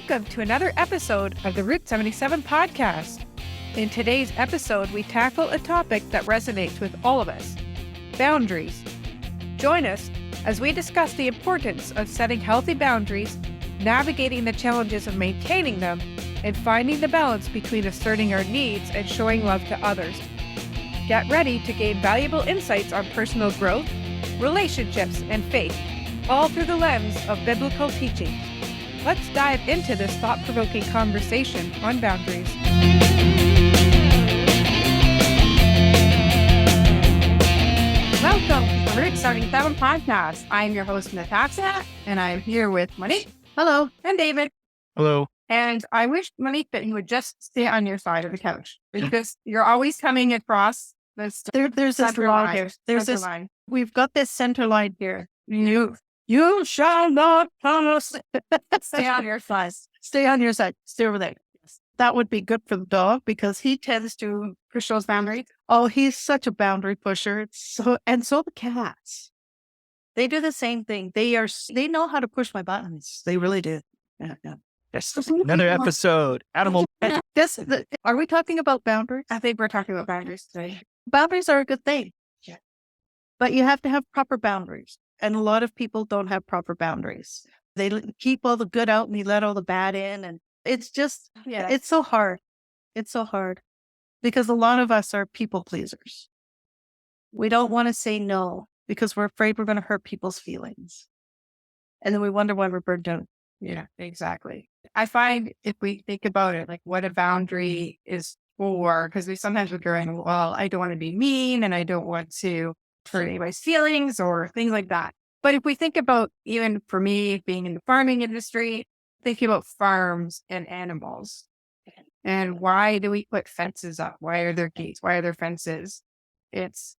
Welcome to another episode of the Route 77 podcast. In today's episode, we tackle a topic that resonates with all of us: boundaries. Join us as we discuss the importance of setting healthy boundaries, navigating the challenges of maintaining them, and finding the balance between asserting our needs and showing love to others. Get ready to gain valuable insights on personal growth, relationships, and faith, all through the lens of biblical teaching. Let's dive into this thought-provoking conversation on boundaries. Welcome to the Route 77 podcast. I'm your host, Natasha, and I'm here with Monique. Hello. And David. Hello. And I wish, Monique, that you would just stay on your side of the couch because you're always coming across this. There's this center line line. here. There's Center this. line. We've got this center line here. You shall not pass. Stay on your side. Stay on your side. Stay over there. Yes. That would be good for the dog because he tends to Push those boundaries. Oh, he's such a boundary pusher. So the cats. They do the same thing. They know how to push my buttons. They really do. Yeah. Yes. Another episode. Animal. Are we talking about boundaries? I think we're talking about boundaries today. Boundaries are a good thing. Yeah. But you have to have proper boundaries. And a lot of people don't have proper boundaries. They keep all the good out and they let all the bad in. And it's just, it's so hard. It's so hard because a lot of us are people pleasers. We don't want to say no because we're afraid we're going to hurt people's feelings. And then we wonder why we're burned out. Yeah, exactly. I find if we think about it, like what a boundary is for, because we sometimes would go in, well, I don't want to be mean and I don't want to hurt anybody's feelings or things like that. But if we think about, even for me being in the farming industry, thinking about farms and animals and why do we put fences up? Why are there gates? Why are there fences? It's,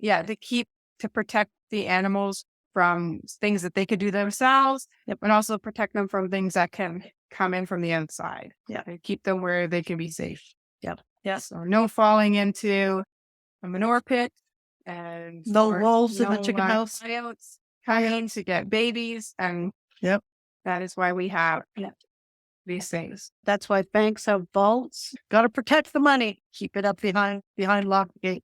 to protect the animals from things that they could do themselves, and also protect them from things that can come in from the outside. Yeah. And keep them where they can be safe. Yep. Yeah. So no falling into a manure pit. And no wolves in the chicken house. Coyotes coming to get babies, and that is why we have these things. That's why banks have vaults. Got to protect the money. Keep it up behind locked gate.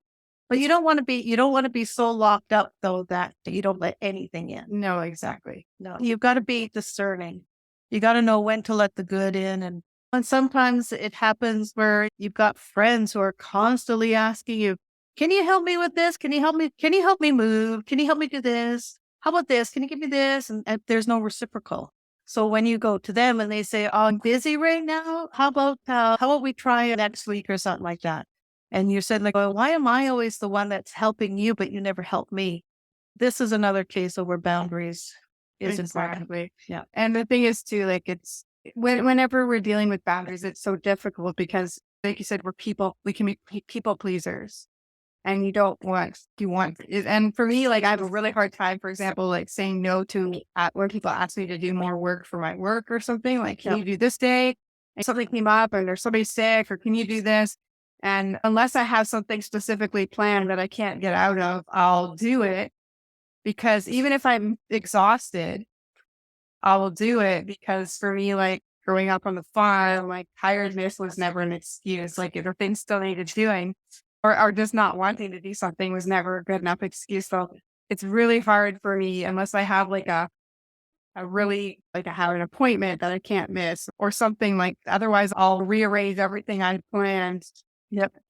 But you don't want to be so locked up though that you don't let anything in. No, exactly. No, you've got to be discerning. You got to know when to let the good in, and sometimes it happens where you've got friends who are constantly asking you, can you help me with this? Can you help me? Can you help me move? Can you help me do this? How about this? Can you give me this? And there's no reciprocal. So when you go to them and they say, oh, I'm busy right now. How about we try next week or something like that? And you said, like, well, why am I always the one that's helping you, but you never help me? This is another case of where boundaries is important. Yeah. And the thing is too, like it's whenever we're dealing with boundaries, it's so difficult because like you said, we can be people pleasers. And and for me, like I have a really hard time, for example, like saying no to where people ask me to do more work for my work or something. Like, can you do this day? And something came up, or there's somebody sick, or can you do this? And unless I have something specifically planned that I can't get out of, I'll do it. Because even if I'm exhausted, I will do it. Because for me, like growing up on the farm, like tiredness was never an excuse. Like if things still needed doing. Or just not wanting to do something was never a good enough excuse. So it's really hard for me unless I have like I have an appointment that I can't miss or something like. Otherwise, I'll rearrange everything I planned.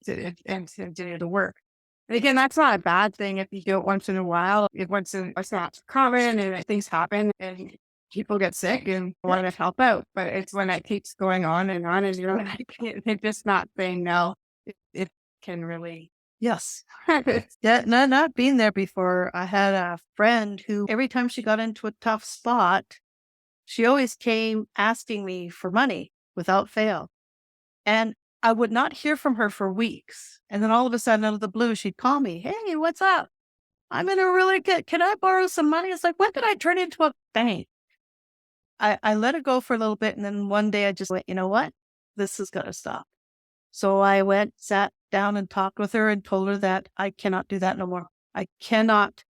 To do the work. And again, that's not a bad thing if you do it once in a while. It's not common, and things happen, and people get sick and want to help out. But it's when it keeps going on, and they're just not saying no. It can really. Yes. Not being there before. I had a friend who every time she got into a tough spot, she always came asking me for money without fail. And I would not hear from her for weeks. And then all of a sudden out of the blue, she'd call me. Hey, what's up? I'm in a really good, can I borrow some money? It's like, when did I turn into a bank? I let it go for a little bit. And then one day I just went, you know what? This is going to stop. So I sat down and talked with her and told her that I cannot do that no more. I cannot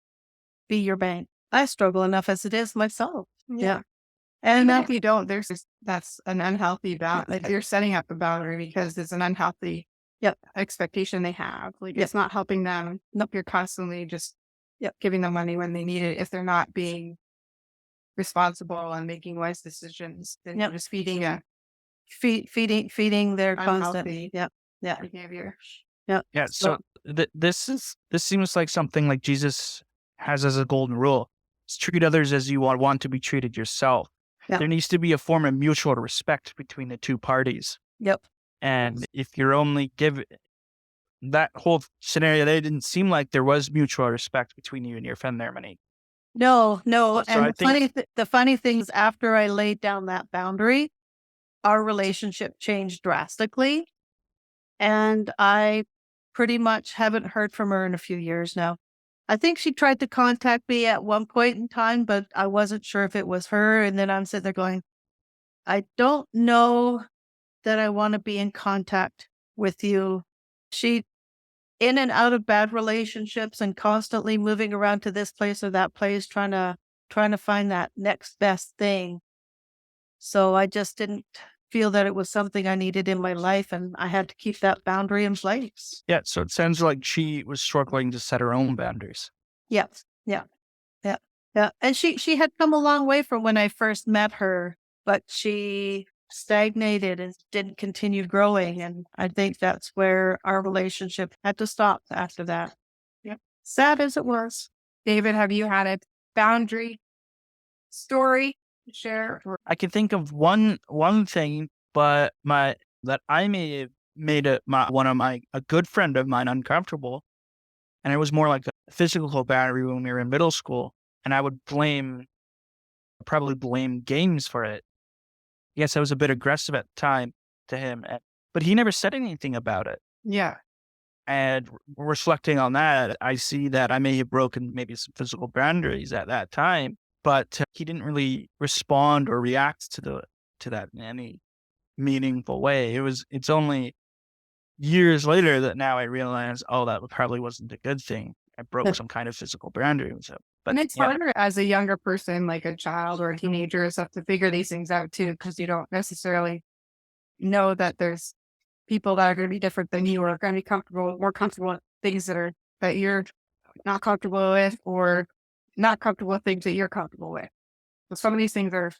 be your bank. I struggle enough as it is myself. Yeah. And If you don't, that's an unhealthy boundary. Like you're setting up a boundary because it's an unhealthy expectation they have. Like it's not helping them. Nope, you're constantly just giving them money when they need it if they're not being responsible and making wise decisions. Then you're just feeding a feeding their constant unhealthy behavior. Yeah. Yeah. So this seems like something like Jesus has as a golden rule. Is treat others as you want to be treated yourself. Yeah. There needs to be a form of mutual respect between the two parties. Yep. And if you're only that whole scenario, there didn't seem like there was mutual respect between you and your friend there, Monique. No. So And the funny thing is, after I laid down that boundary, our relationship changed drastically. And I pretty much haven't heard from her in a few years now. I think she tried to contact me at one point in time, but I wasn't sure if it was her. And then I'm sitting there going, I don't know that I want to be in contact with you. She in and out of bad relationships and constantly moving around to this place or that place, trying to find that next best thing. So I just didn't feel that it was something I needed in my life, and I had to keep that boundary in place. Yeah. So it sounds like she was struggling to set her own boundaries. Yeah. And she had come a long way from when I first met her, but she stagnated and didn't continue growing. And I think that's where our relationship had to stop after that. Yep. Sad as it was. David, have you had a boundary story to share? I can think of one thing, but that I may have made a good friend of mine uncomfortable, and it was more like a physical boundary when we were in middle school, and I would probably blame games for it. Yes, I was a bit aggressive at the time to him, but he never said anything about it. Yeah. And reflecting on that, I see that I may have broken maybe some physical boundaries at that time, but he didn't really respond or react to that in any meaningful way. It's only years later that now I realize, that probably wasn't a good thing. I broke some kind of physical boundary with him. But And it's harder as a younger person, like a child or a teenager or stuff, to figure these things out too, because you don't necessarily know that there's people that are going to be different than you, or are going to be more comfortable with things that you're not comfortable with, or not comfortable with things that you're comfortable with. So some of these things are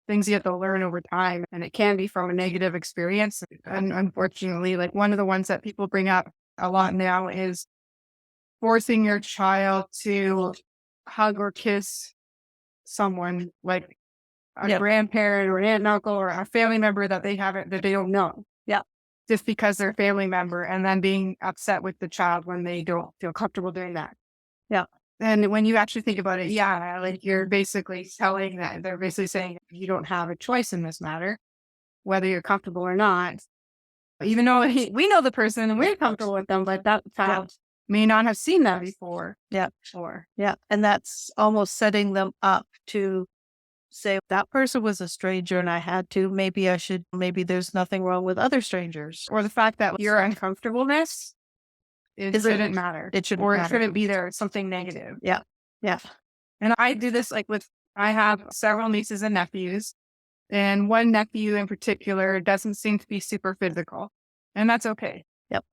things you have to learn over time, and it can be from a negative experience. And unfortunately, like one of the ones that people bring up a lot now is forcing your child to hug or kiss someone, like a grandparent or an aunt and uncle or a family member that they don't know. Yeah. Just because they're a family member, and then being upset with the child when they don't feel comfortable doing that. Yeah. And when you actually think about it, like you're basically telling that they're basically saying you don't have a choice in this matter, whether you're comfortable or not. Even though we know the person and we're comfortable with them, but that child may not have seen that before. Yeah. And that's almost setting them up to say, that person was a stranger and I had to, maybe there's nothing wrong with other strangers. Or the fact that your uncomfortableness, it shouldn't matter. It shouldn't Or matter. it shouldn't be there. It's something negative. Yeah. And I do this I have several nieces and nephews, and one nephew in particular doesn't seem to be super physical, and that's okay. Yep.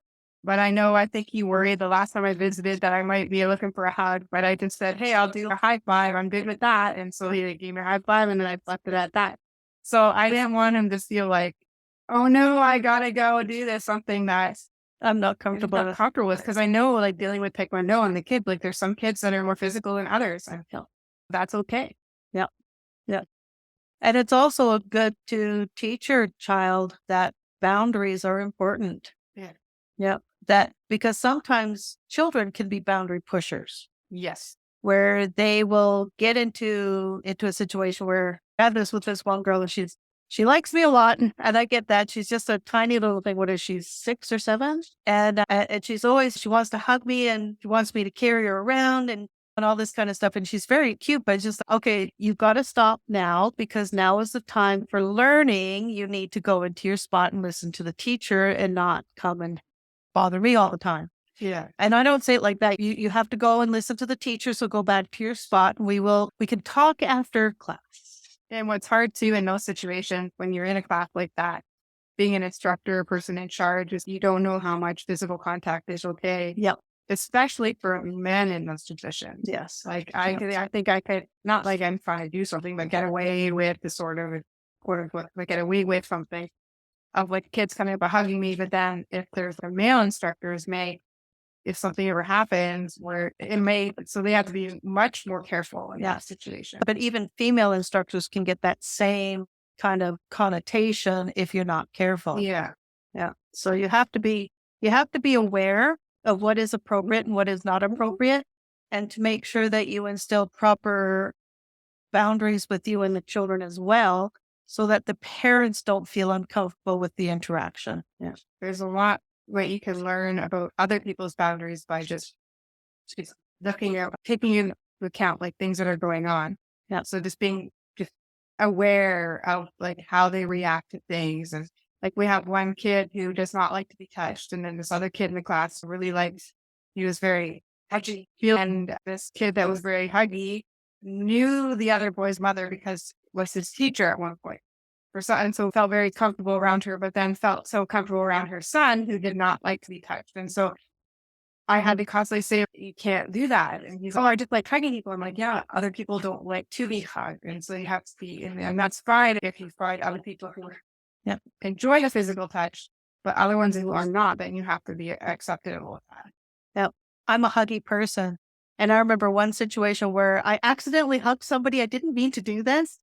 But I think he worried the last time I visited that I might be looking for a hug, but I just said, hey, I'll do a high five. I'm good with that. And so he gave me a high five, and then I left it at that. So I didn't want him to feel like, oh no, I gotta go do this, something that I'm not comfortable with, because I know, like, dealing with Taekwondo and the kid, like there's some kids that are more physical than others. I feel that's okay. Yeah. And it's also good to teach your child that boundaries are important. Yeah. That because sometimes children can be boundary pushers. Yes. Where they will get into a situation where I had this with this one girl, and she likes me a lot, and I get that. She's just a tiny little thing. What is she, 6 or 7? And she wants to hug me, and she wants me to carry her around and all this kind of stuff. And she's very cute, but it's just, okay, you've got to stop now, because now is the time for learning. You need to go into your spot and listen to the teacher and not come and bother me all the time. Yeah. And I don't say it like that. You have to go and listen to the teacher. So go back to your spot, and we can talk after class. And what's hard too in those situations when you're in a class like that, being an instructor or person in charge is you don't know how much physical contact is okay, Yep. especially for men in those positions. Yes. Like I think I could, not like I'm trying to do something, but get away with the sort of, quote unquote, like get away with something of like kids coming up and hugging me. But then if there's a male instructors if something ever happens where it may, so they have to be much more careful in Yeah. that situation. But even female instructors can get that same kind of connotation if you're not careful. Yeah. Yeah. So you have to be aware of what is appropriate and what is not appropriate, and to make sure that you instill proper boundaries with you and the children as well, so that the parents don't feel uncomfortable with the interaction. Yeah. There's a lot what you can learn about other people's boundaries by just looking at, taking into account like things that are going on. Yeah. So just being just aware of like how they react to things. And like we have one kid who does not like to be touched. And then this other kid in the class really likes, he was very touchy. And this kid that was very huggy knew the other boy's mother because was his teacher at one point. And so felt very comfortable around her, but then felt so comfortable around her son who did not like to be touched. And so I had to constantly say, you can't do that. And he's, oh, I just like hugging people. I'm like, yeah, other people don't like to be hugged. And so you have to be and that's fine if you find other people who enjoy the physical touch, but other ones who are not, then you have to be acceptable with that. Now, I'm a huggy person. And I remember one situation where I accidentally hugged somebody. I didn't mean to do this.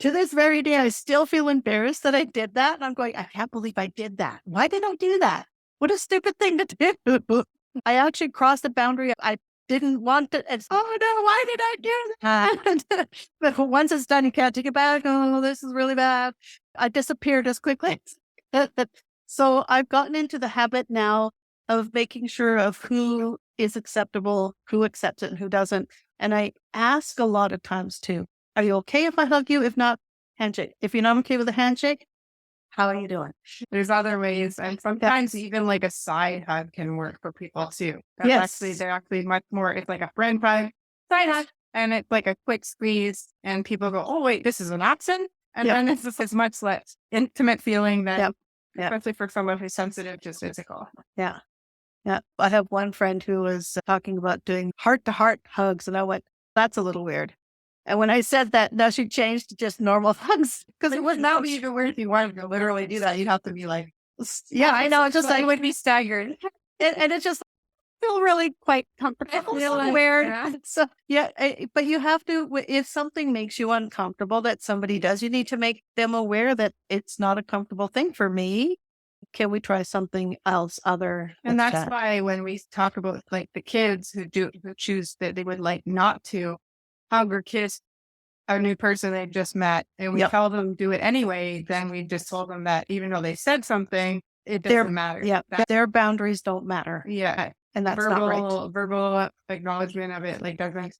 To this very day, I still feel embarrassed that I did that. And I'm going, I can't believe I did that. Why did I do that? What a stupid thing to do. I actually crossed the boundary. I didn't want to. It's, oh no, why did I do that? But once it's done, you can't take it back. Oh, this is really bad. I disappeared as quickly. So I've gotten into the habit now of making sure of who is acceptable, who accepts it and who doesn't. And I ask a lot of times too, are you okay if I hug you? If not, handshake. If you're not okay with a handshake, how are you doing? There's other ways. And sometimes even like a side hug can work for people too. Yes. They're actually much more, it's like a friend hug, side hug, and it's like a quick squeeze. And people go, oh, wait, this is an option. And then it's just as much less intimate feeling that, especially for someone who's sensitive to physical. Yeah. Yeah. I have one friend who was talking about doing heart-to-heart hugs. And I went, that's a little weird. And when I said that, now she changed to just normal hugs. Because it was not even weird if you wanted to literally do that. You'd have to be like, yeah, I know. It's just like, it would be staggered. and it's just feel really quite comfortable. Weird. Yeah. So, but you have to, if something makes you uncomfortable that somebody does, you need to make them aware that it's not a comfortable thing for me. Can we try something else other? And that's why when we talk about like the kids who choose that they would like not to hug or kiss a new person they just met, and we tell them do it anyway, then we just told them that even though they said something, it doesn't matter. Yeah, their boundaries don't matter. Yeah, and that's not right. Verbal acknowledgement of it like doesn't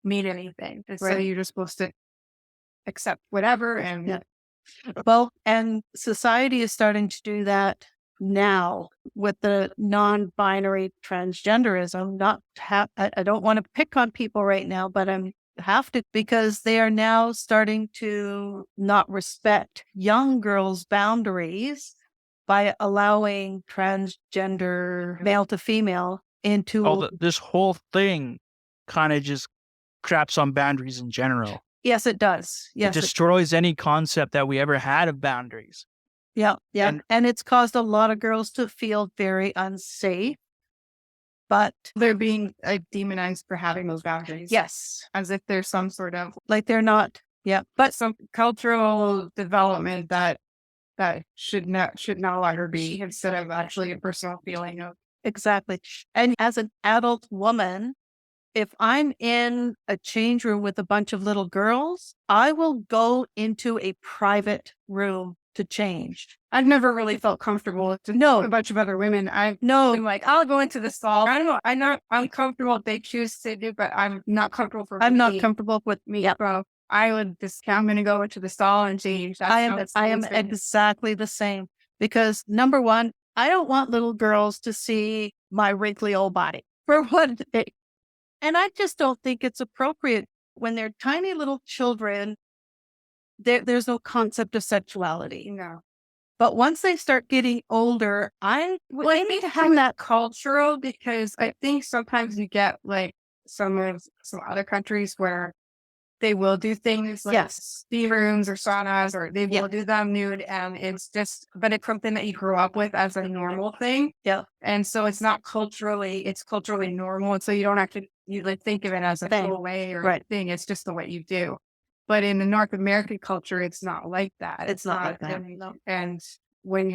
mean anything. So you're just supposed to accept whatever. And well, and society is starting to do that now with the non-binary transgenderism. I don't want to pick on people right now, but I have to, because they are now starting to not respect young girls' boundaries by allowing transgender male to female into this whole thing kind of just craps on boundaries in general. Yes, it does. Yes, it destroys any concept that we ever had of boundaries. Yeah. And it's caused a lot of girls to feel very unsafe. But they're being demonized for having those boundaries. Yes. As if there's some sort of... like they're not. Yeah. But some cultural development that should no longer be, instead of actually a personal feeling of... Exactly. And as an adult woman, if I'm in a change room with a bunch of little girls, I will go into a private room to change. I've never really felt comfortable with a bunch of other women. I've been like, I'll go into the stall. I don't know. I'm comfortable if they choose to do, but I'm not comfortable for I'm not comfortable with me. Yeah. So I would just, I'm going to go into the stall and change. I am exactly the same, because number one, I don't want little girls to see my wrinkly old body for one thing. And I just don't think it's appropriate when they're tiny little children there's no concept of sexuality. No. But once they start getting older, I need to have that cultural, because I think sometimes you get like some other countries where they will do things like steam rooms or saunas, or they will do them nude, and it's something that you grew up with as a normal thing. Yeah. And so it's not culturally normal. And so you don't have to think of it as a full way or a thing. It's just the way you do. But in the North American culture, it's not like that. It's not like that. And when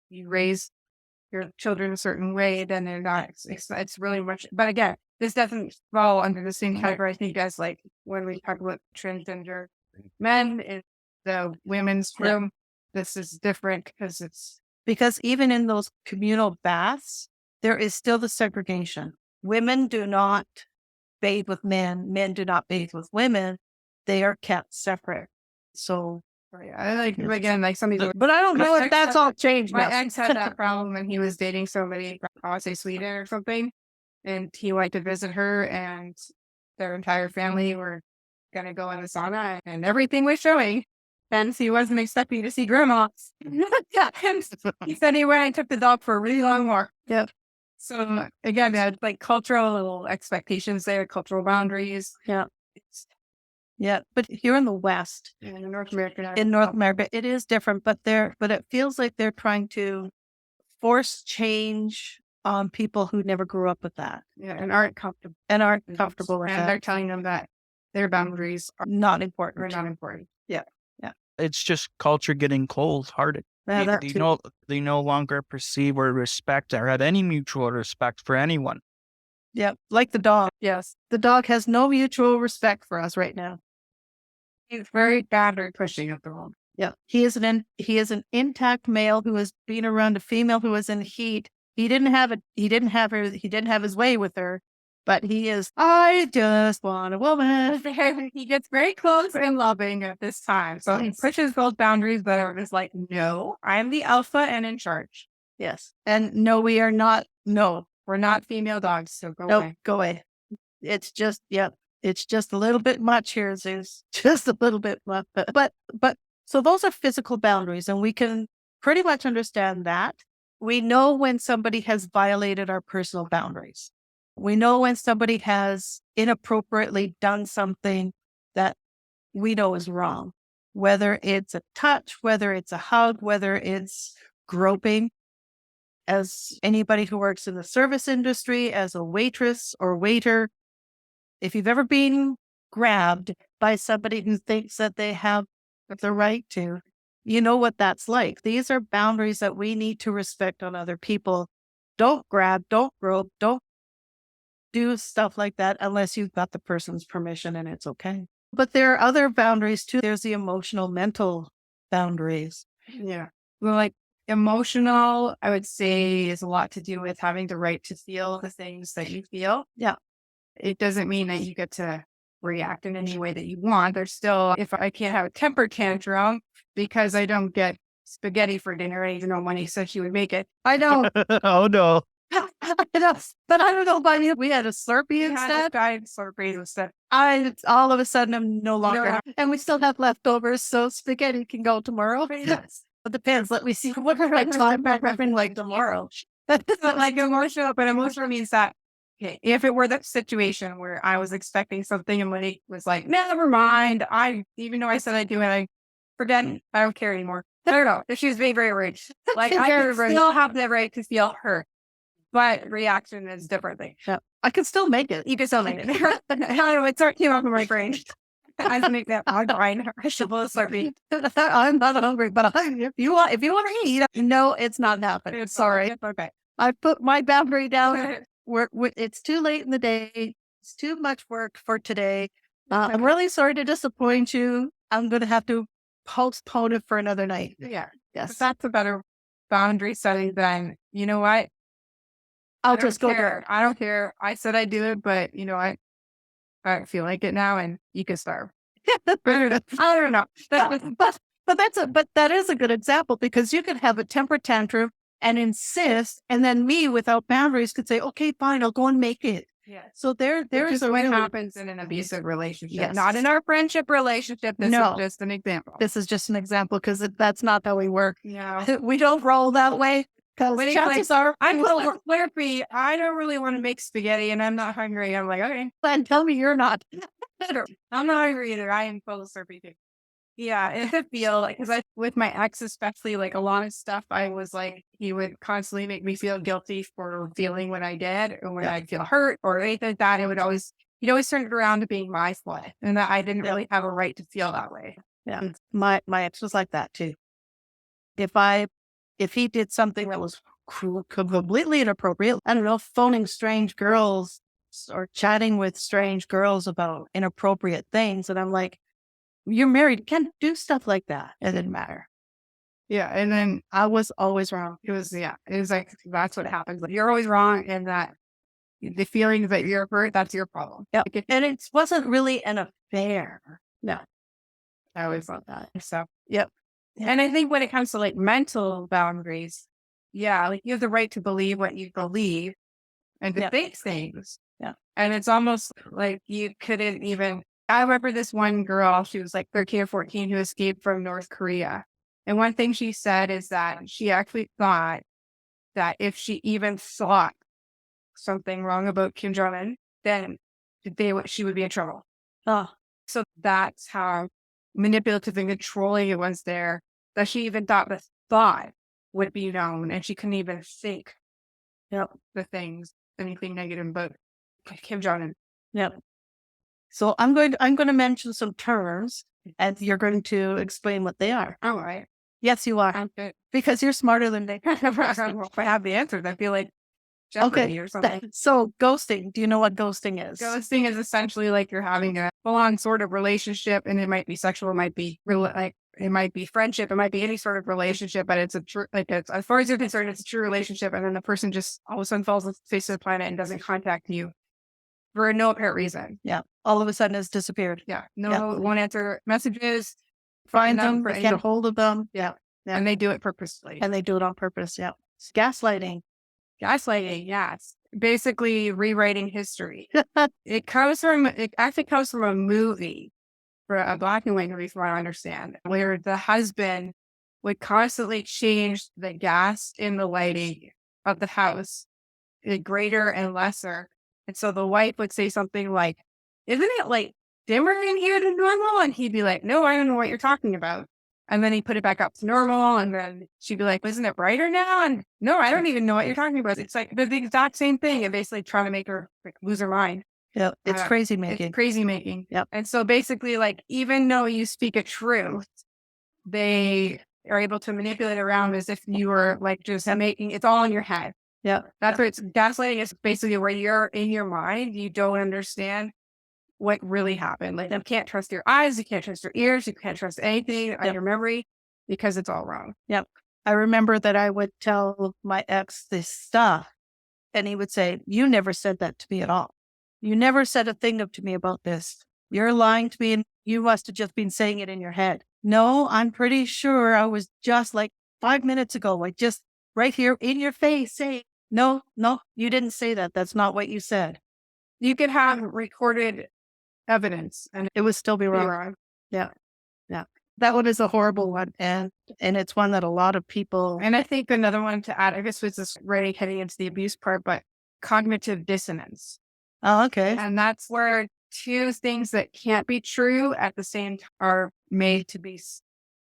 you raise your children a certain way, then they're not, it's really much, but again, this doesn't fall under the same category, I think, as like when we talk about transgender men in the women's room. This is different because even in those communal baths, there is still the segregation. Women do not bathe with men. Men do not bathe with women. They are kept separate. So I like some people, but I don't know if that's all changed. My ex had that problem when he was dating somebody from, I'll say, Sweden or something, and he went to visit her, and their entire family were gonna go in the sauna, and everything was showing. And he wasn't expecting to see grandma. He said he went and took the dog for a really long walk. Yep. So again, they had like cultural expectations there, cultural boundaries. Yeah. Yeah, but here in the West, in North America, it is different. But it feels like they're trying to force change on people who never grew up with that, and aren't comfortable with that. They're telling them that their boundaries are not important. Yeah, it's just culture getting cold-hearted. They no longer perceive or respect or have any mutual respect for anyone. Yeah, like the dog. Yes, the dog has no mutual respect for us right now. He's very boundary pushing at the moment. Yeah, he is an intact male who has been around a female who was in heat. He didn't have his way with her, but he is. I just want a woman. He gets very close and loving at this time, so he pushes those boundaries that are just like, no, I'm the alpha and in charge. Yes, and no, we are not. No, we're not female dogs. So go away. Go away. It's just It's just a little bit much here, Zeus. Just a little bit much. But so those are physical boundaries, and we can pretty much understand that. We know when somebody has violated our personal boundaries. We know when somebody has inappropriately done something that we know is wrong, whether it's a touch, whether it's a hug, whether it's groping. As anybody who works in the service industry, as a waitress or waiter, if you've ever been grabbed by somebody who thinks that they have the right to, you know what that's like. These are boundaries that we need to respect on other people. Don't grab, don't grope, don't do stuff like that unless you've got the person's permission and it's okay. But there are other boundaries too. There's the emotional, mental boundaries. Yeah. Well, like emotional, I would say, is a lot to do with having the right to feel the things that you feel. Yeah. It doesn't mean that you get to react in any way that you want. There's still, if I can't have a temper tantrum because I don't get spaghetti for dinner, even though Monique said she would make it. I don't. Oh, no. But I don't know about you. We had a Slurpee instead. Slurpee instead. All of a sudden, I'm no longer. And we still have leftovers, so spaghetti can go tomorrow. Yes. It depends. Let me see. What are time prepping like tomorrow? It's not like emotional, but emotional means that, okay, if it were that situation where I was expecting something and Monique was like, never mind, even though I said I do it, I forget, I don't care anymore. I don't know. She was being very rude. Like, I still have the right to feel hurt, but reaction is different thing. Yeah. I can still make it. You can still make it. I don't know. It sort of came off of my brain. I can make that. I'm trying. I should blow Slurpee. I'm not hungry, but if you want to eat, no, it's not happening. Sorry. Okay. I put my boundary down. It's too late in the day. It's too much work for today. I'm really sorry to disappoint you. I'm going to have to postpone it for another night. Yeah. Yes. But that's a better boundary setting than, you know what? I'll just go there. I don't care. I said I do it, but you know, I don't feel like it now, and you can starve. I don't know. But that is a good example, because you could have a temper tantrum and insist, and then me without boundaries could say, okay, fine, I'll go and make it. Yeah. So This there's is a what really, happens in an abusive relationship, Yes. not in our friendship relationship. This No. is just an example. this is just an example because that's not how we work. Yeah. We don't roll that way because When it's chances are I'm so slurpy. I don't really want to make spaghetti and I'm not hungry. I'm like, okay. and tell me you're not. I'm not hungry either. I am full of slurpy too. Yeah, it's a feel like, because with my ex, especially, like a lot of stuff, I was like, he would constantly make me feel guilty for feeling what I did, or when Yeah. I'd feel hurt or anything like that. He'd always turn it around to being my fault, and that I didn't really have a right to feel that way. Yeah. My ex was like that too. If he did something that was completely inappropriate, I don't know, phoning strange girls or chatting with strange girls about inappropriate things, and I'm like, you're married, you can't do stuff like that. It didn't matter. Yeah, and then I was always wrong. it was like, that's what happens. Like, you're always wrong, and that the feeling that you're hurt, that's your problem. Yeah. Like, And it wasn't really an affair. No. I always thought that. So, Yep. and I think when it comes to like mental boundaries, like you have the right to believe what you believe and to Yeah. think things. Yeah. And it's almost like you couldn't even. I remember this one girl, she was like 13 or 14, who escaped from North Korea. And one thing she said is that she actually thought that if she even thought something wrong about Kim Jong-un, then she would be in trouble. Oh, So that's how manipulative and controlling it was there, that she even thought the thought would be known, and she couldn't even think yep. anything negative about Kim Jong-un. Yep. So I'm going to mention some terms, and you're going to explain what they are. All right. Yes, you are, I'm good. because you're smarter than they. If I have the answers, I feel like Jeopardy or something. So ghosting. Do you know what ghosting is? Ghosting is essentially like you're having a full-on sort of relationship, and it might be sexual, it might be it might be friendship, it might be any sort of relationship, but it's a true, as far as you're concerned, it's a true relationship, and then the person just all of a sudden falls off the face of the planet and doesn't contact you for no apparent reason. Yeah. All of a sudden, it's disappeared. Yeah. Won't answer messages, Find them, for get a hold of them. Yeah. and they do it purposely. And they do it on purpose. Yeah. It's gaslighting. Gaslighting, it's basically rewriting history. It actually comes from a movie, for a black and white movie, from what I understand, where the husband would constantly change the gas in the lighting of the house, greater and lesser. And so the wife would say something like, "Isn't it like dimmer in here than normal?" And he'd be like, "No, I don't know what you're talking about." And then he put it back up to normal. And then she'd be like, "Isn't it brighter now?" And no, I don't even know what you're talking about. It's like the exact same thing. And basically trying to make her lose her mind. Yeah. It's crazy making. It's crazy making. Yep. And so basically, like, even though you speak a truth, they are able to manipulate around as if you were like just making, it's all in your head. Yeah. That's what it's gaslighting is, basically where you're in your mind, you don't understand what really happened. Like, you can't trust your eyes, you can't trust your ears, you can't trust anything on your memory, because it's all wrong. Yep. I remember that I would tell my ex this stuff, and he would say, "You never said that to me at all. You never said a thing to me about this. You're lying to me, and you must have just been saying it in your head." No, I'm pretty sure I was just like 5 minutes ago, I just right here in your face saying, no, you didn't say that. That's not what you said. You could have recorded evidence and it would still be wrong. Yeah. That one is a horrible one. And it's one that a lot of people. And I think another one to add, I guess was just really heading into the abuse part, but cognitive dissonance. Oh, okay. And that's where two things that can't be true at the same time are made to be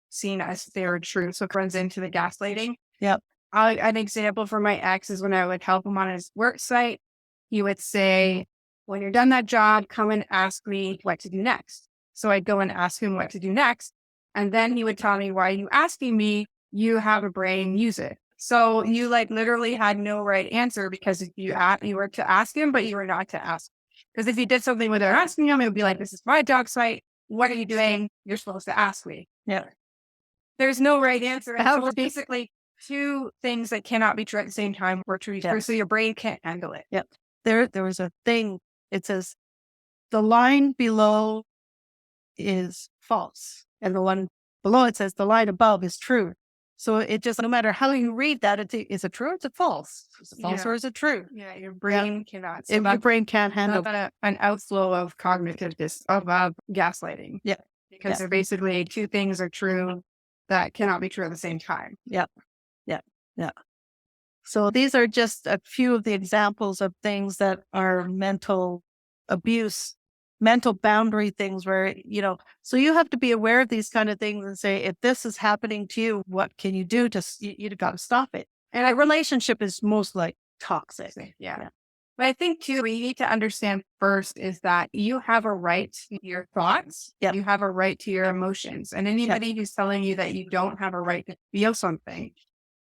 seen as they're true. So it runs into the gaslighting. Yep. An example for my ex is when I would help him on his work site, he would say, "When you're done that job, come and ask me what to do next." So I'd go and ask him what to do next. And then he would tell me, "Why are you asking me? You have a brain, use it." So you like literally had no right answer, because you were to ask him, but you were not to ask. Because if you did something without asking him, it would be like, "This is my job site. What are you doing? You're supposed to ask me." Yeah. There's no right answer. And so it's basically two things that cannot be true at the same time were true. Yeah. So your brain can't handle it. Yep. There was a thing. It says the line below is false, and the one below it says the line above is true. So it just, no matter how you read that, is it true or is it false? Is it false Yeah. or is it true? Yeah, your brain cannot. So If your brain can't handle that's an outflow of cognitive of gaslighting. Yeah. Because they're basically two things are true that cannot be true at the same time. Yeah. So these are just a few of the examples of things that are mental abuse, mental boundary things where, so you have to be aware of these kind of things and say, if this is happening to you, what can you do to, you got to stop it. And a relationship is most like toxic. Yeah. But I think too, what you need to understand first is that you have a right to your thoughts. Yep. You have a right to your emotions. And anybody who's telling you that you don't have a right to feel something,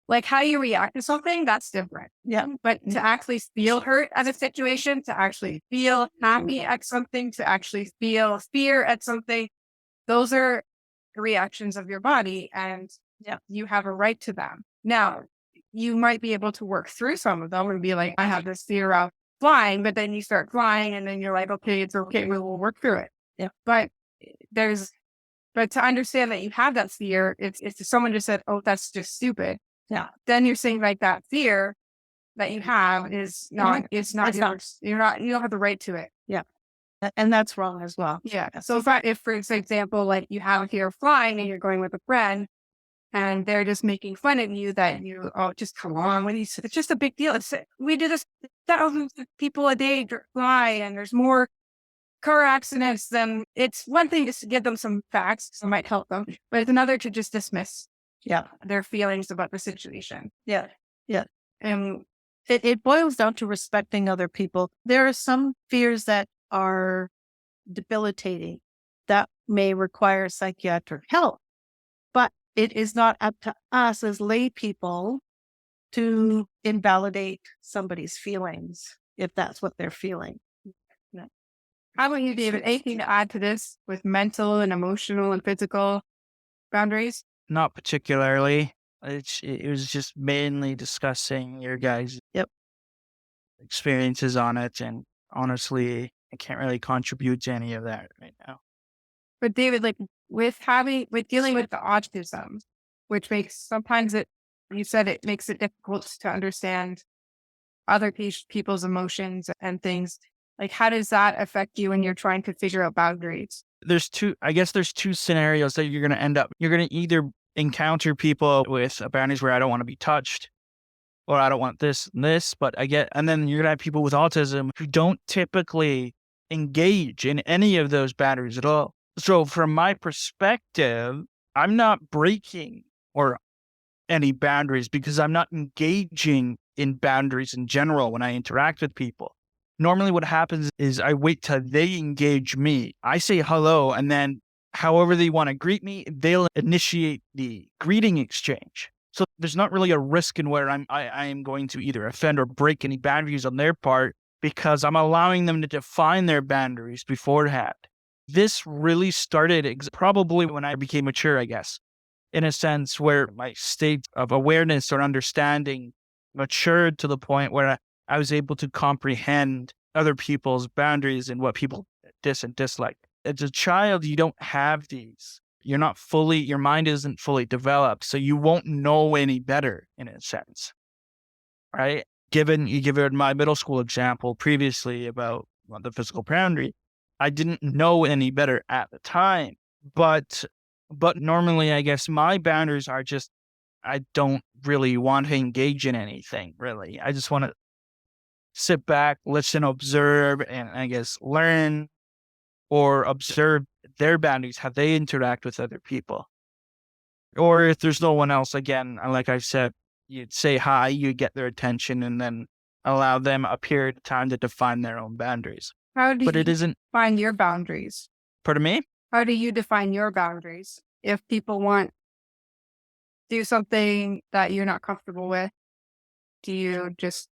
like how you react to something, that's different. Yeah. But to actually feel hurt at a situation, to actually feel happy at something, to actually feel fear at something, those are reactions of your body and you have a right to them. Now, you might be able to work through some of them and be like, I have this fear of flying, but then you start flying and then you're like, okay, it's okay. We'll work through it. Yeah. But to understand that you have that fear, if someone just said, oh, that's just stupid. Yeah. Then you're saying like that fear that you have is not, it's not yours. You don't have the right to it. Yeah. And that's wrong as well. Yeah. So if for example, like you have a fear of flying and you're going with a friend and they're just making fun of you that just come on. It's just a big deal. We do this thousands of people a day fly and there's more car accidents than it's one thing just to give them some facts. So it might help them, but it's another to just dismiss their feelings about the situation. Yeah. And it boils down to respecting other people. There are some fears that are debilitating that may require psychiatric help, but it is not up to us as lay people to invalidate somebody's feelings if that's what they're feeling. How about you, David? Anything to add to this with mental and emotional and physical boundaries? Not particularly. It was just mainly discussing your guys' experiences on it, and honestly, I can't really contribute to any of that right now. But David, like with dealing with the autism, which makes you said it makes it difficult to understand other people's emotions and things. Like, how does that affect you when you're trying to figure out boundaries? There's two scenarios that you're going to end up. You're going to either encounter people with boundaries where I don't want to be touched, or I don't want this and this, and then you're going to have people with autism who don't typically engage in any of those boundaries at all. So from my perspective, I'm not breaking or any boundaries because I'm not engaging in boundaries in general when I interact with people. Normally what happens is I wait till they engage me. I say hello, and then however they want to greet me, they'll initiate the greeting exchange. So there's not really a risk in where I am going to either offend or break any boundaries on their part because I'm allowing them to define their boundaries beforehand. This really started probably when I became mature, I guess, in a sense where my state of awareness or understanding matured to the point where I was able to comprehend other people's boundaries and what people dis and dislike. As a child, you don't have these. Your mind isn't fully developed, so you won't know any better in a sense, right? Given my middle school example previously about the physical boundary, I didn't know any better at the time, but normally, I guess my boundaries are just, I don't really want to engage in anything, really. I just want to sit back, listen, observe, and I guess learn or observe their boundaries, how they interact with other people. Or if there's no one else, again, like I said, you'd say hi, you get their attention, and then allow them a period of time to define their own boundaries. How do you define your boundaries? Pardon me? How do you define your boundaries? If people want to do something that you're not comfortable with, do you just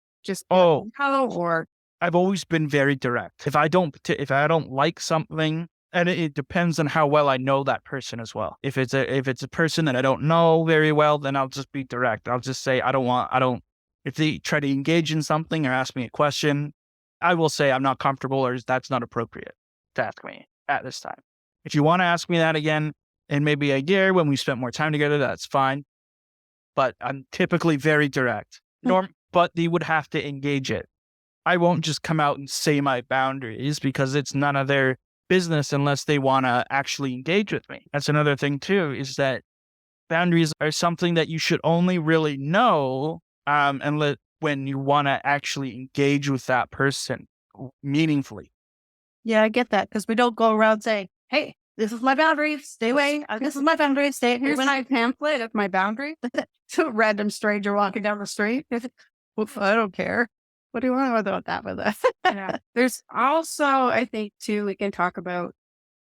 hello, or? I've always been very direct. If I don't like something, and it depends on how well I know that person as well. If it's a person that I don't know very well, then I'll just be direct. I'll just say if they try to engage in something or ask me a question, I will say I'm not comfortable or that's not appropriate to ask me at this time. If you want to ask me that again in maybe a year when we spent more time together, that's fine. but I'm typically very direct. But they would have to engage it. I won't just come out and say my boundaries because it's none of their business unless they want to actually engage with me. That's another thing too, is that boundaries are something that you should only really know when you want to actually engage with that person meaningfully. Yeah, I get that, because we don't go around saying, "Hey, this is my boundary. Stay away. This is my boundary. Stay." Here's my pamphlet of my boundary to a random stranger walking down the street. Oof, I don't care. What do you want about that with us? Yeah. There's also, I think, too, we can talk about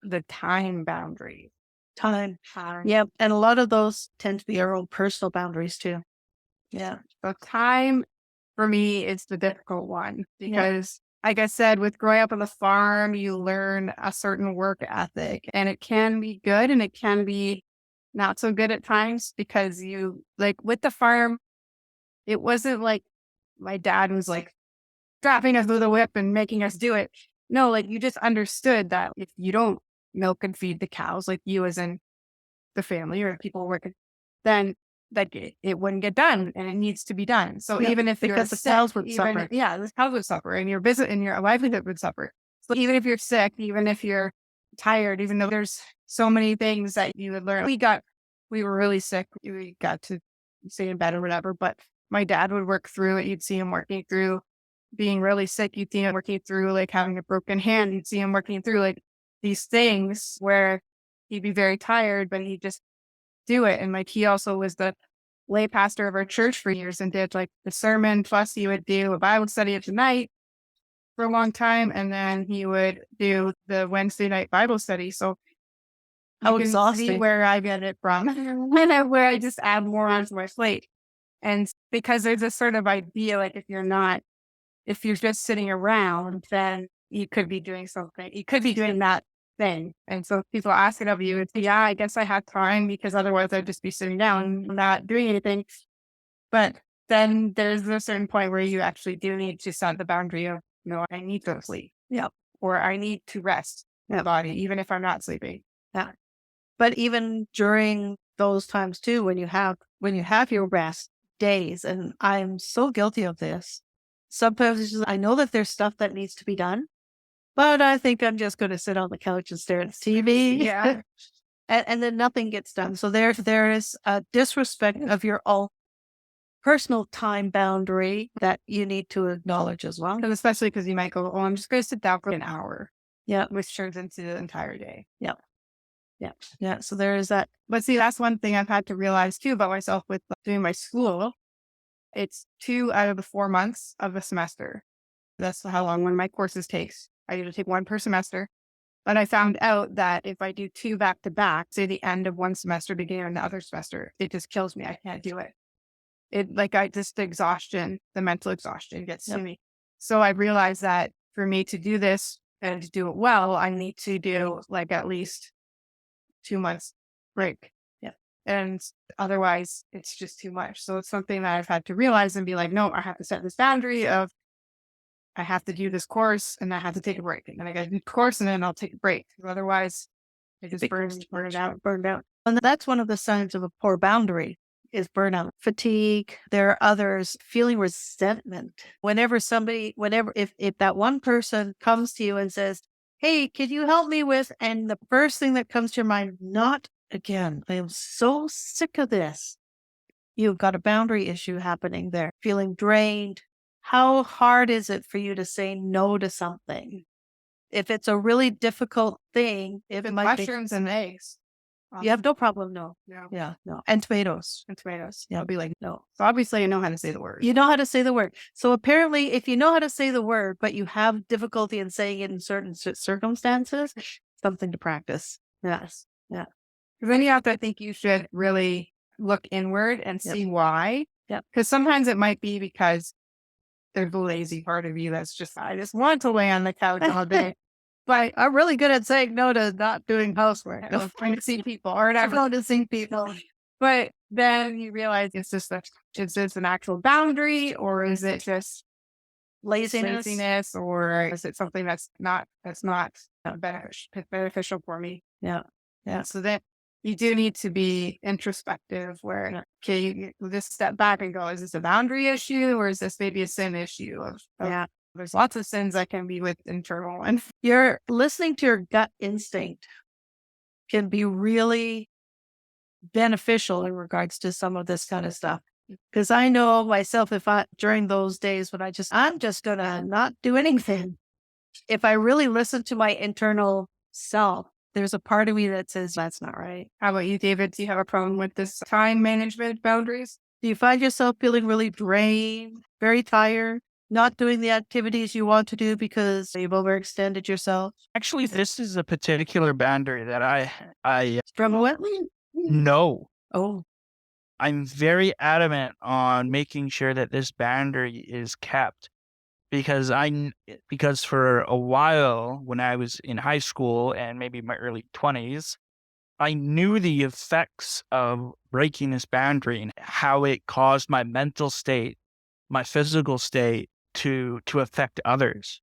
the time boundary. Time. Yep. And a lot of those tend to be our own personal boundaries too. Yeah. So time for me is the difficult one because, like I said, with growing up on the farm, you learn a certain work ethic, and it can be good and it can be not so good at times because you, like with the farm, it wasn't like my dad was like strapping us with a whip and making us do it. No, like you just understood that if you don't milk and feed the cows, like you as in the family or people working, then that it wouldn't get done and it needs to be done. So even if you're because the sick, cows would suffer. Yeah, the cows would suffer and your business and your livelihood would suffer. So even if you're sick, even if you're tired, even though there's so many things that you would learn. We were really sick. We got to stay in bed or whatever, but my dad would work through it. You'd see him working through being really sick. You'd see him working through like having a broken hand. You'd see him working through like these things where he'd be very tired, but he'd just do it. And like he also was the lay pastor of our church for years and did like the sermon, plus he would do a Bible study at night for a long time, and then he would do the Wednesday night Bible study. So how you can exhausting. See where I get it from, where I just add more onto my plate. And because there's a sort of idea, like if you're just sitting around, then you could be doing something. You could be doing that thing. And so if people ask it of you, it's, yeah, I guess I had time because otherwise I'd just be sitting down, not doing anything. But then there's a certain point where you actually do need to set the boundary of, no, I need to sleep. Yeah. Or I need to rest my body, even if I'm not sleeping. Yeah. But even during those times too, when you have your rest days, and I'm so guilty of this. Sometimes it's just, I know that there's stuff that needs to be done, but I think I'm just going to sit on the couch and stare at the TV. Yeah. and then nothing gets done. So there is a disrespect of your own personal time boundary that you need to acknowledge as well. And especially because you might go, oh, I'm just going to sit down for an hour. Yeah. Which turns into the entire day. Yeah. Yeah. Yeah. So there is that. But see, that's one thing I've had to realize too about myself with doing my school. It's 2 out of the 4 months of a semester. That's how long one of my courses takes. I usually take 1 per semester. But I found out that if I do 2 back to back, say the end of one semester, beginning of the other semester, it just kills me. I can't do it. The mental exhaustion gets to me. So I realized that for me to do this and to do it well, I need to do like at least 2 months break. Yeah. And otherwise it's just too much. So it's something that I've had to realize and be like, no, I have to set this boundary of I have to do this course and I have to take a break. And then I got to do the course and then I'll take a break. Otherwise it just burned out. And that's one of the signs of a poor boundary is burnout, fatigue. There are others feeling resentment. If that one person comes to you and says, hey, can you help me with, and the first thing that comes to your mind, not again. I am so sick of this. You've got a boundary issue happening there, feeling drained. How hard is it for you to say no to something? If it's a really difficult thing, if it might be mushrooms and eggs. You have no problem, no. No. Yeah, no. And tomatoes. Yeah. I'll be like, no. So obviously I know how to say the word. You know how to say the word. So apparently if you know how to say the word, but you have difficulty in saying it in certain circumstances, something to practice. Yes. Yeah. Because then you have to think you should really look inward and see why. Yeah. Because sometimes it might be because there's a lazy part of you that's just, I just want to lay on the couch all day. But I'm really good at saying no to not doing housework. I was trying to see people or whatever. Noticing people. But then you realize is this an actual boundary, or is it just laziness, or is it something that's not beneficial for me? Yeah. Yeah. So then you do need to be introspective where, okay, you just step back and go, is this a boundary issue or is this maybe a sin issue? Yeah. There's lots of sins that can be with internal. And You're listening to your gut instinct can be really beneficial in regards to some of this kind of stuff. Because I know myself, if I, during those days when I'm just going to not do anything, if I really listen to my internal self, there's a part of me that says, that's not right. how about you, David? Do you have a problem with this time management boundaries? Do you find yourself feeling really drained, very tired, not doing the activities you want to do because you've overextended yourself? Actually, this is a particular boundary that I From what? know. Oh, I'm very adamant on making sure that this boundary is kept because because for a while when I was in high school and maybe my early 20s, I knew the effects of breaking this boundary and how it caused my mental state, my physical state to affect others.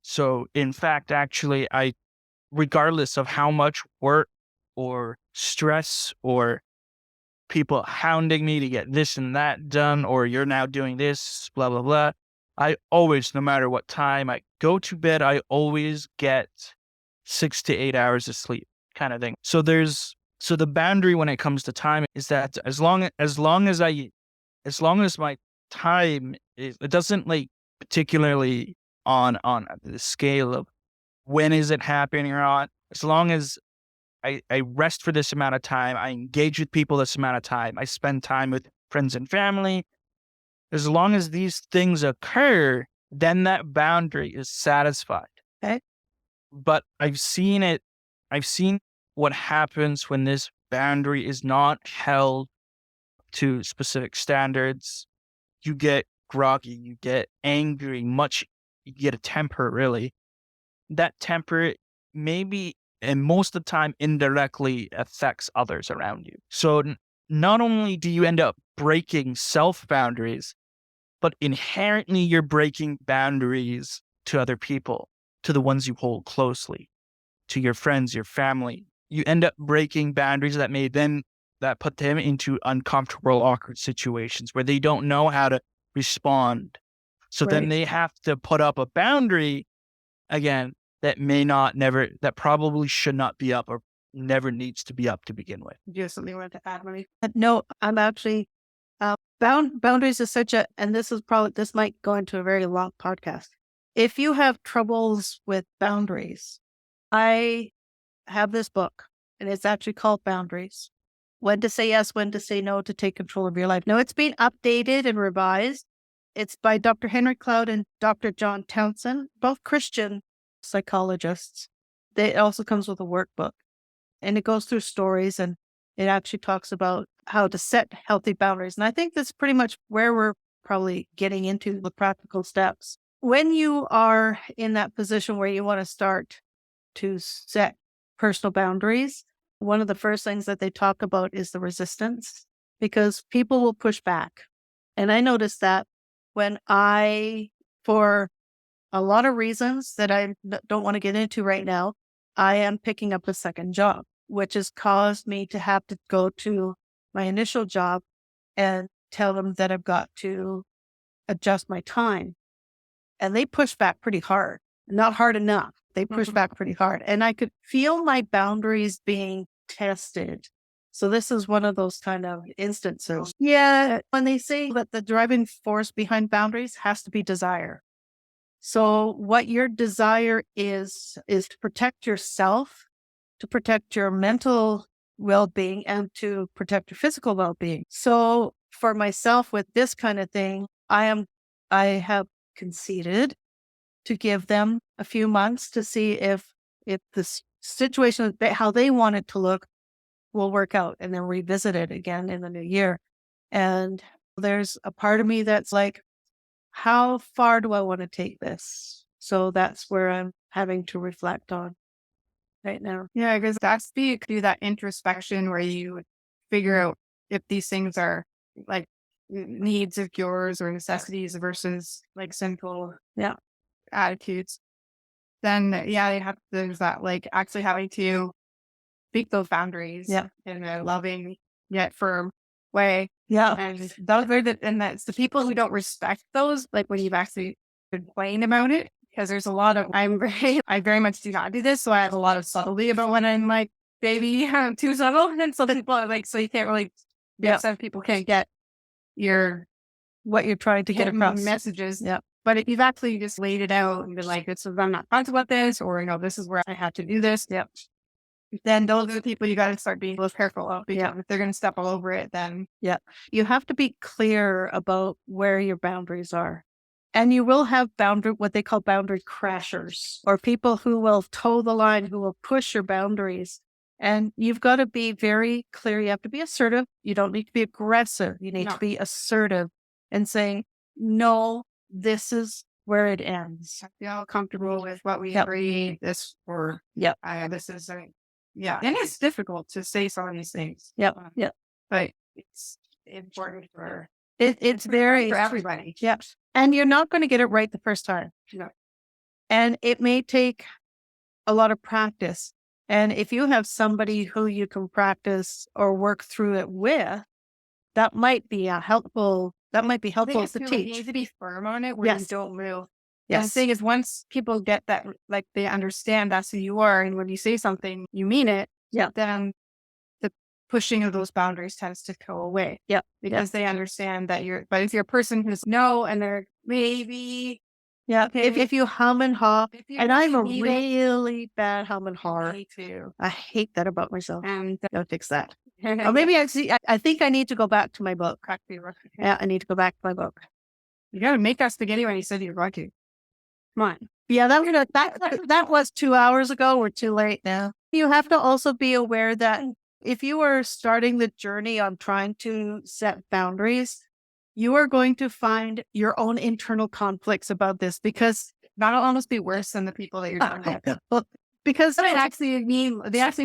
So in fact, actually, regardless of how much work or stress or people hounding me to get this and that done, or you're now doing this, blah, blah, blah. I always, no matter what time I go to bed, I always get 6 to 8 hours of sleep kind of thing. So the boundary when it comes to time is that as long as my time it doesn't like particularly on the scale of when is it happening or not, as long as I rest for this amount of time. I engage with people this amount of time. I spend time with friends and family. As long as these things occur, then that boundary is satisfied. okay. But I've seen what happens when this boundary is not held to specific standards. You get groggy, you get angry, you get a temper, really. That temper maybe and most of the time indirectly affects others around you. So not only do you end up breaking self boundaries, but inherently you're breaking boundaries to other people, to the ones you hold closely, to your friends, your family. You end up breaking boundaries that put them into uncomfortable, awkward situations where they don't know how to respond. So then Right. they have to put up a boundary again that probably should not be up or never needs to be up to begin with. Do you have something you want to add, Monique? No, I'm actually boundaries is and this might go into a very long podcast. If you have troubles with boundaries, I have this book and it's actually called Boundaries. When to say yes, when to say no to take control of your life. Now it's been updated and revised. It's by Dr. Henry Cloud and Dr. John Townsend, both Christian psychologists. It also comes with a workbook and it goes through stories and it actually talks about how to set healthy boundaries. And I think that's pretty much where we're probably getting into the practical steps. When you are in that position where you want to start to set personal boundaries, one of the first things that they talk about is the resistance, because people will push back. And I noticed that when for a lot of reasons that I don't want to get into right now, I am picking up a second job, which has caused me to have to go to my initial job and tell them that I've got to adjust my time. And they push back pretty hard, not hard enough. They push back pretty hard. And I could feel my boundaries being tested. So this is one of those kind of instances. Yeah. When they say that the driving force behind boundaries has to be desire. So what your desire is to protect yourself, to protect your mental well-being, and to protect your physical well-being. So for myself with this kind of thing, I have conceded to give them a few months to see if the situation, how they want it to look, will work out, and then revisit it again in the new year. And there's a part of me that's like, how far do I want to take this? So that's where I'm having to reflect on right now. Yeah, because that's do that introspection where you figure out if these things are like needs of yours or necessities versus like sinful attitudes. Then yeah, there's that like actually having to speak those boundaries Yeah. in a loving yet firm way. Yeah. And those are and that's the people who don't respect those, like when you've actually complained about it, because there's a lot of, I very much do not do this. So I have a lot of subtlety about when I'm like, baby, I'm too subtle. And so people are like, so you can't really, some people can't get what you're trying to get across. Messages. Yeah. But if you've actually just laid it out and been like, I'm not comfortable with this, or, this is where I have to do this. Yep. Then those are the people you got to start being a little careful of, because if they're going to step all over it, then. Yeah. You have to be clear about where your boundaries are. And you will have what they call boundary crashers, or people who will toe the line, who will push your boundaries. And you've got to be very clear. You have to be assertive. You don't need to be aggressive. You need to be assertive and saying, no, this is where it ends. I feel comfortable with what we agreed this, or this is and it's difficult to say some of these things. But it's important for it's very for everybody. Yep. And you're not going to get it right the first time. No. And it may take a lot of practice. And if you have somebody who you can practice or work through it with, that might be helpful. That might be helpful to teach. You need to be firm on it where you don't move. Yes. And the thing is, once people get that, like they understand that's who you are, and when you say something, you mean it. Yeah. Then the pushing of those boundaries tends to go away. Yeah. Because they understand that but if you're a person who's no, and they're maybe. Yeah. Okay. If you hum and haw, and I'm a really bad hum and haw. Me too. I hate that about myself. And I'll fix that. Or maybe I think I need to go back to my book. Yeah, I need to go back to my book. You got to make that spaghetti when you said you're going to. Come on. Yeah, that was 2 hours ago. We're too late now. You have to also be aware that if you are starting the journey on trying to set boundaries, you are going to find your own internal conflicts about this, because that'll almost be worse than the people that you're dealing with. Well, because they actually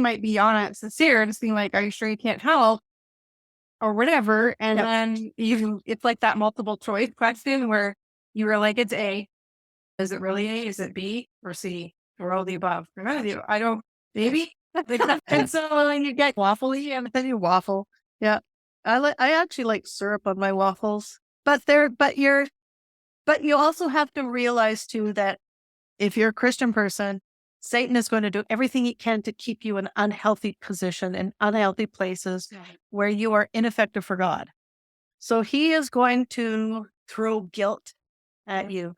might be on it sincere and just being like, are you sure you can't help? Or whatever. And then it's like that multiple choice question where you were like, it's A. Is it really A? Is it B or C? Or all the above? I don't, maybe. And so then you get waffly, and then you waffle. Yeah. I actually like syrup on my waffles, but you also have to realize too that if you're a Christian person, Satan is going to do everything he can to keep you in unhealthy position and unhealthy places where you are ineffective for God. So he is going to throw guilt at you.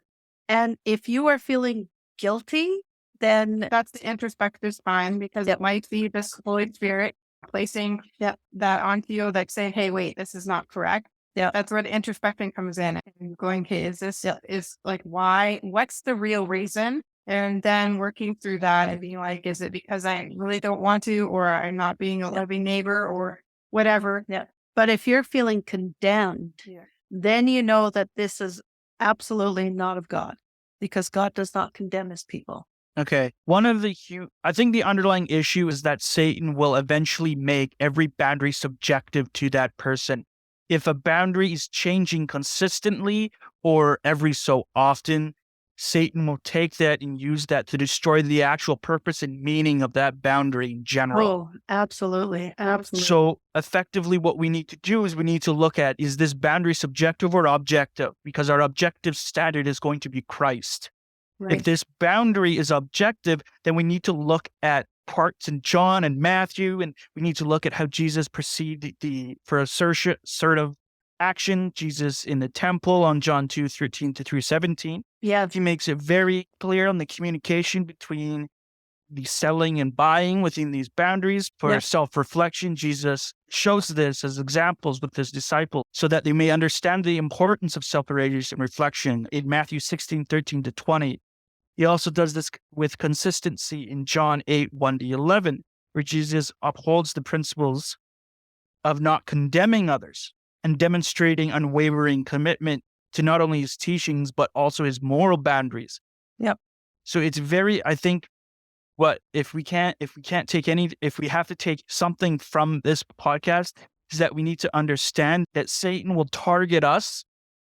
And if you are feeling guilty, then that's the introspective spine, because it might be this Holy Spirit placing that onto you, like saying, hey, wait, this is not correct. Yeah. That's where the introspecting comes in, and going, okay, is this is like, why, what's the real reason? And then working through that and being like, is it because I really don't want to, or I'm not being a loving neighbor, or whatever? Yeah. But if you're feeling condemned, then you know that this is absolutely not of God, because God does not condemn his people. Okay. I think the underlying issue is that Satan will eventually make every boundary subjective to that person. If a boundary is changing consistently or every so often, Satan will take that and use that to destroy the actual purpose and meaning of that boundary in general. Oh, absolutely. Absolutely. So effectively what we need to do is we need to look at, is this boundary subjective or objective? Because our objective standard is going to be Christ. Right. If this boundary is objective, then we need to look at parts in John and Matthew, and we need to look at how Jesus perceived for assertive action, Jesus in the temple on John 2:13 to 3:17. Yeah. He makes it very clear on the communication between the selling and buying within these boundaries. For self-reflection, Jesus shows this as examples with his disciples so that they may understand the importance of self-evaluation and reflection in Matthew 16:13 to 20. He also does this with consistency in John 8:1 to 11, where Jesus upholds the principles of not condemning others and demonstrating unwavering commitment to not only his teachings, but also his moral boundaries. Yep. So it's very, I think, if we have to take something from this podcast, is that we need to understand that Satan will target us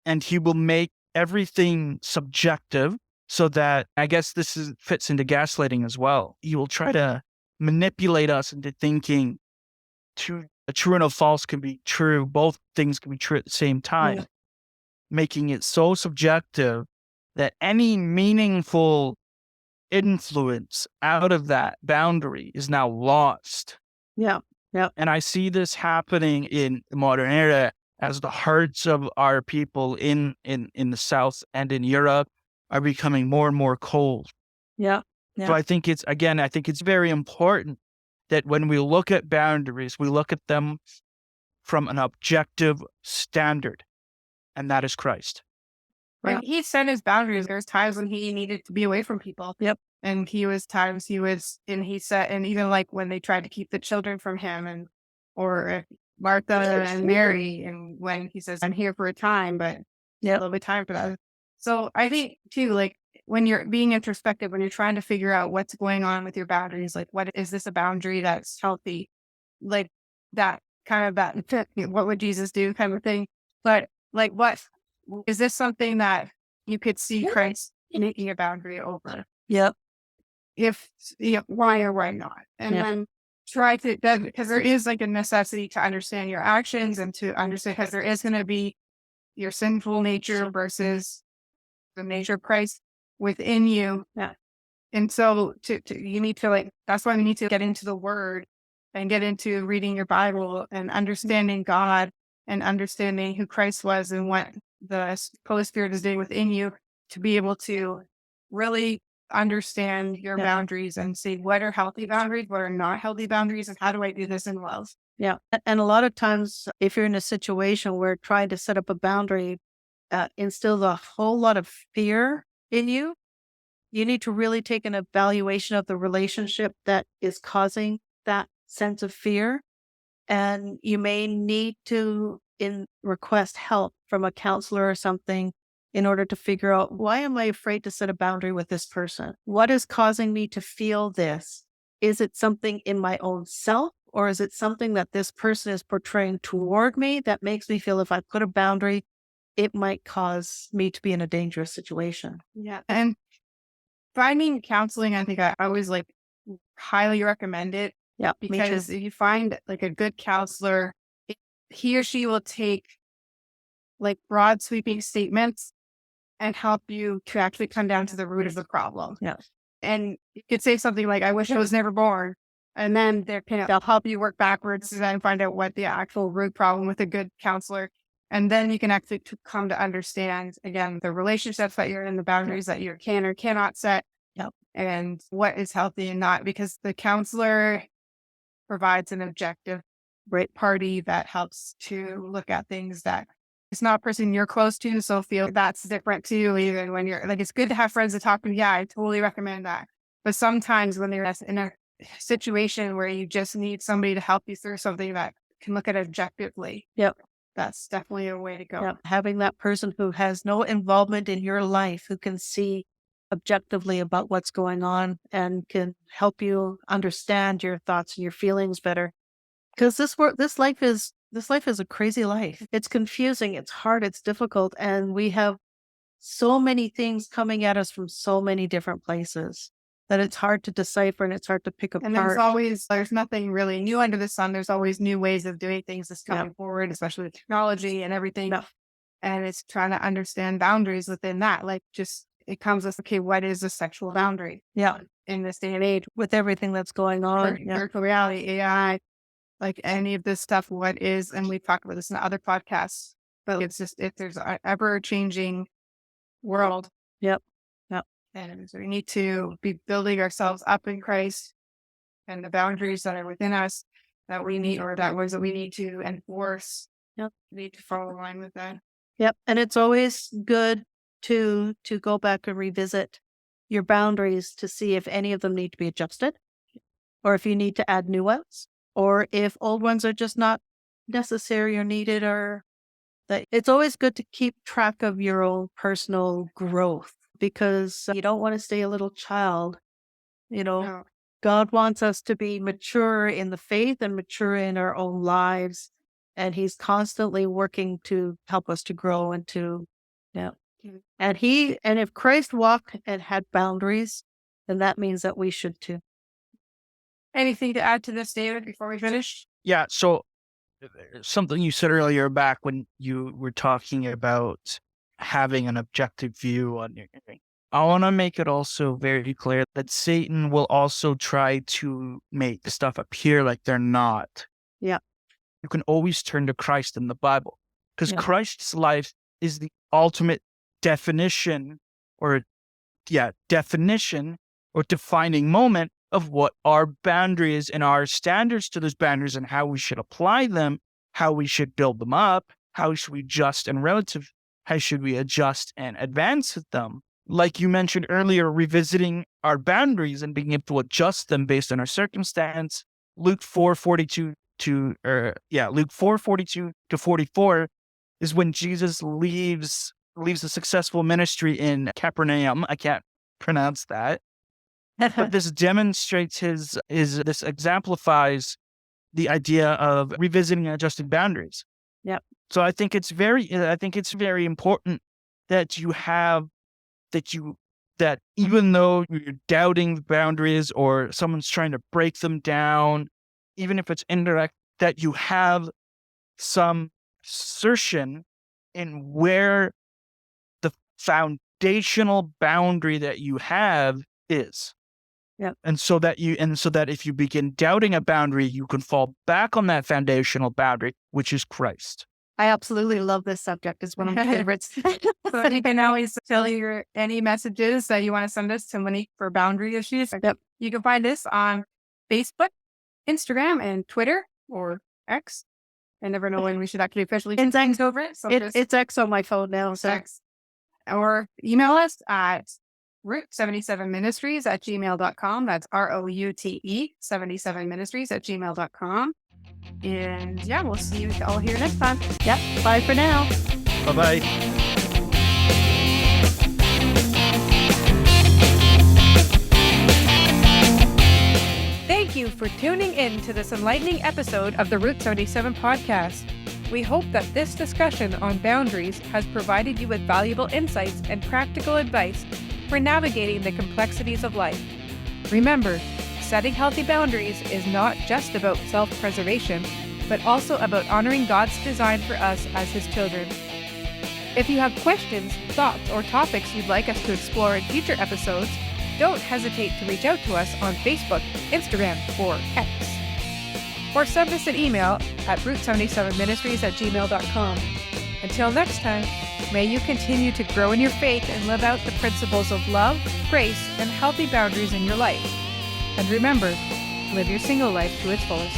and he will make everything subjective, so that, I guess this fits into gaslighting as well. He will try to manipulate us into thinking true and a false can be true. Both things can be true at the same time, Yeah. making it so subjective that any meaningful influence out of that boundary is now lost. Yeah. Yeah. And I see this happening in the modern era as the hearts of our people in the South and in Europe are becoming more and more cold. Yeah. So Yeah. I think it's very important that when we look at boundaries, we look at them from an objective standard, and that is Christ. Like he set his boundaries. There's times when he needed to be away from people. Yep. And he said, and even like when they tried to keep the children from him or Martha and Mary, and when he says, I'm here for a time, but Yeah. there'll be time for that. So I think too, like when you're being introspective, when you're trying to figure out what's going on with your boundaries, like what is this a boundary that's healthy? Like that kind of that, what would Jesus do kind of thing. But like what is this something that you could see Christ making a boundary over? Yep. If why or why not? And then try to because there is like a necessity to understand your actions and to understand because there is going to be your sinful nature versus the nature of Christ within you. Yeah. And so you need to like that's why we need to get into the Word and get into reading your Bible and understanding God and understanding who Christ was and what the Holy Spirit is doing within you to be able to really understand your boundaries and see what are healthy boundaries, what are not healthy boundaries, and how do I do this in love? Yeah. And a lot of times, if you're in a situation where trying to set up a boundary instills a whole lot of fear in you, you need to really take an evaluation of the relationship that is causing that sense of fear. And you may need to request help from a counselor or something in order to figure out, why am I afraid to set a boundary with this person? What is causing me to feel this? Is it something in my own self, or is it something that this person is portraying toward me that makes me feel if I put a boundary, it might cause me to be in a dangerous situation? Yeah. And finding counseling, I think I always like highly recommend it. Yeah, Because if you find like a good counselor, he or she will take like broad sweeping statements and help you to actually come down to the root of the problem. Yeah. And you could say something like, I wish I was never born. And then they'll help you work backwards and find out what the actual root problem with a good counselor. And then you can actually come to understand, again, the relationships that you're in, the boundaries that you can or cannot set, and what is healthy and not. Because the counselor provides an objective party that helps to look at things that it's not a person you're close to, so feel that's different too. Even when you're like, it's good to have friends to talk to. Yeah, I totally recommend that. But sometimes when they're in a situation where you just need somebody to help you through something that can look at it objectively, that's definitely a way to go. Yep. Having that person who has no involvement in your life, who can see objectively about what's going on and can help you understand your thoughts and your feelings better. Because this life is a crazy life. It's confusing, it's hard, it's difficult, and we have so many things coming at us from so many different places that it's hard to decipher and it's hard to pick apart. And there's nothing really new under the sun. There's always new ways of doing things that's coming forward, especially with technology and everything. And it's trying to understand boundaries within that. Like it comes with, okay, what is a sexual boundary? Yeah. In this day and age, with everything that's going on. Virtual reality, AI, like any of this stuff, what is, and we've talked about this in other podcasts, but it's just, if there's an ever changing world. Yep. And so we need to be building ourselves up in Christ and the boundaries that are within us that we need, or that we need to enforce. We need to follow in line with that. Yep. And it's always good to go back and revisit your boundaries to see if any of them need to be adjusted, or if you need to add new ones, or if old ones are just not necessary or needed, or that it's always good to keep track of your own personal growth, because you don't want to stay a little child. God wants us to be mature in the faith and mature in our own lives. And he's constantly working to help us to grow and to, and if Christ walked and had boundaries, then that means that we should too. Anything to add to this, David, before we finish? Yeah. So something you said earlier back when you were talking about having an objective view on your thing. I want to make it also very clear that Satan will also try to make stuff appear like they're not. Yeah. You can always turn to Christ in the Bible because Yeah. Christ's life is the ultimate definition or defining moment of what our boundaries and our standards to those boundaries and how we should apply them, how we should build them up, how should we adjust and advance them. Like you mentioned earlier, revisiting our boundaries and being able to adjust them based on our circumstance. Luke 4:42 to 44 is when Jesus leaves a successful ministry in Capernaum. I can't pronounce that. But this demonstrates this exemplifies the idea of revisiting and adjusting boundaries. Yep. So I think it's very important that that even though you're doubting the boundaries or someone's trying to break them down, even if it's indirect, that you have some assertion in where the foundational boundary that you have is. Yep. And so that if you begin doubting a boundary, you can fall back on that foundational boundary, which is Christ. I absolutely love this subject. It's one of my favorites. So you can always tell your any messages that you want to send us to Monique for boundary issues. Yep. You can find us on Facebook, Instagram, and Twitter or X. I never know when we should actually officially It's things over it. So It's X on my phone now. So X. Or email us at route77ministries@gmail.com. That's ROUTE 77ministries@gmail.com. And yeah, we'll see you all here next time. yep. Bye for now. Bye-bye. Thank you for tuning in to this enlightening episode of the Route 77 podcast. We hope that this discussion on boundaries has provided you with valuable insights and practical advice for navigating the complexities of life. Remember, setting healthy boundaries is not just about self-preservation, but also about honoring God's design for us as His children. If you have questions, thoughts, or topics you'd like us to explore in future episodes, don't hesitate to reach out to us on Facebook, Instagram, or X. Or send us an email at route77ministries@gmail.com. Until next time, may you continue to grow in your faith and live out the principles of love, grace, and healthy boundaries in your life. And remember, live your single life to its fullest.